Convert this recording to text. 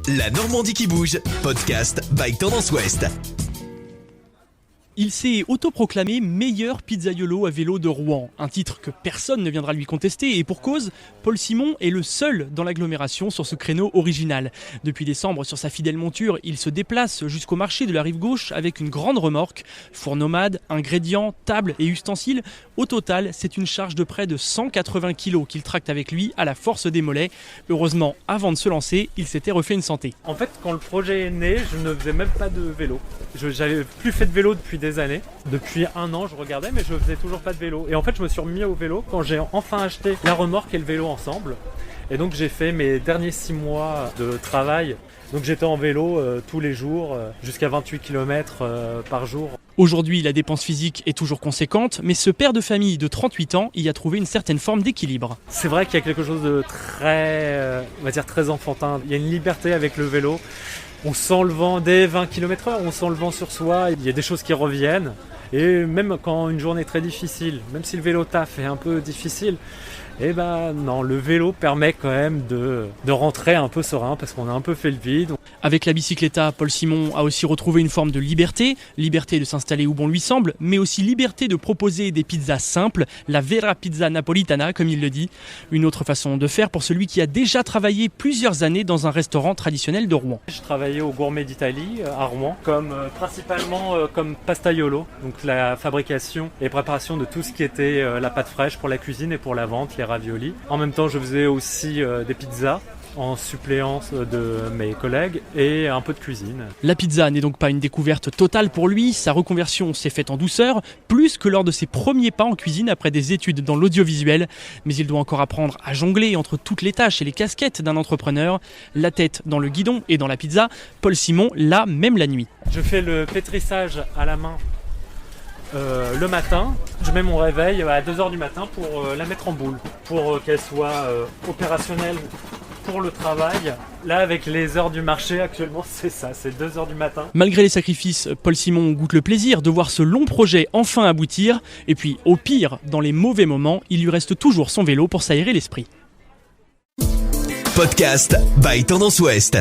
La Normandie qui bouge, podcast by Tendance Ouest. Il s'est autoproclamé meilleur pizzaiolo à vélo de Rouen, un titre que personne ne viendra lui contester et pour cause, Paul Simon est le seul dans l'agglomération sur ce créneau original. Depuis décembre, sur sa fidèle monture, il se déplace jusqu'au marché de la rive gauche avec une grande remorque, four nomade, ingrédients, tables et ustensiles. Au total, c'est une charge de près de 180 kg qu'il tracte avec lui à la force des mollets. Heureusement, avant de se lancer, il s'était refait une santé. En fait, quand le projet est né, je ne faisais même pas de vélo. J'avais plus fait de vélo depuis des années. Depuis un an, je regardais, mais je faisais toujours pas de vélo. Et en fait, je me suis remis au vélo quand j'ai enfin acheté la remorque et le vélo ensemble. Et donc, j'ai fait mes derniers 6 mois de travail. Donc, j'étais en vélo tous les jours, jusqu'à 28 km par jour. Aujourd'hui, la dépense physique est toujours conséquente, mais ce père de famille de 38 ans y a trouvé une certaine forme d'équilibre. C'est vrai qu'il y a quelque chose de très, on va dire très enfantin. Il y a une liberté avec le vélo. On sent le vent dès 20 km/h, on sent le vent sur soi, il y a des choses qui reviennent. Et même quand une journée est très difficile, même si le vélo taf est un peu difficile, non, le vélo permet quand même de rentrer un peu serein parce qu'on a un peu fait le vide. Avec la bicycletta, Paul Simon a aussi retrouvé une forme de liberté de s'installer où bon lui semble, mais aussi liberté de proposer des pizzas simples, la vera pizza napolitana comme il le dit. Une autre façon de faire pour celui qui a déjà travaillé plusieurs années dans un restaurant traditionnel de Rouen. Je travaillais au Gourmet d'Italie à Rouen, principalement comme pastaiolo, donc la fabrication et préparation de tout ce qui était la pâte fraîche pour la cuisine et pour la vente, les raviolis. En même temps, je faisais aussi des pizzas en suppléance de mes collègues et un peu de cuisine. La pizza n'est donc pas une découverte totale pour lui, sa reconversion s'est faite en douceur, plus que lors de ses premiers pas en cuisine après des études dans l'audiovisuel. Mais il doit encore apprendre à jongler entre toutes les tâches et les casquettes d'un entrepreneur. La tête dans le guidon et dans la pizza, Paul Simon l'a même la nuit. Je fais le pétrissage à la main le matin, je mets mon réveil à 2h du matin pour la mettre en boule, pour qu'elle soit opérationnelle pour le travail. Là, avec les heures du marché, actuellement, c'est ça, c'est 2h du matin. Malgré les sacrifices, Paul Simon goûte le plaisir de voir ce long projet enfin aboutir. Et puis, au pire, dans les mauvais moments, il lui reste toujours son vélo pour s'aérer l'esprit. Podcast by Tendance Ouest.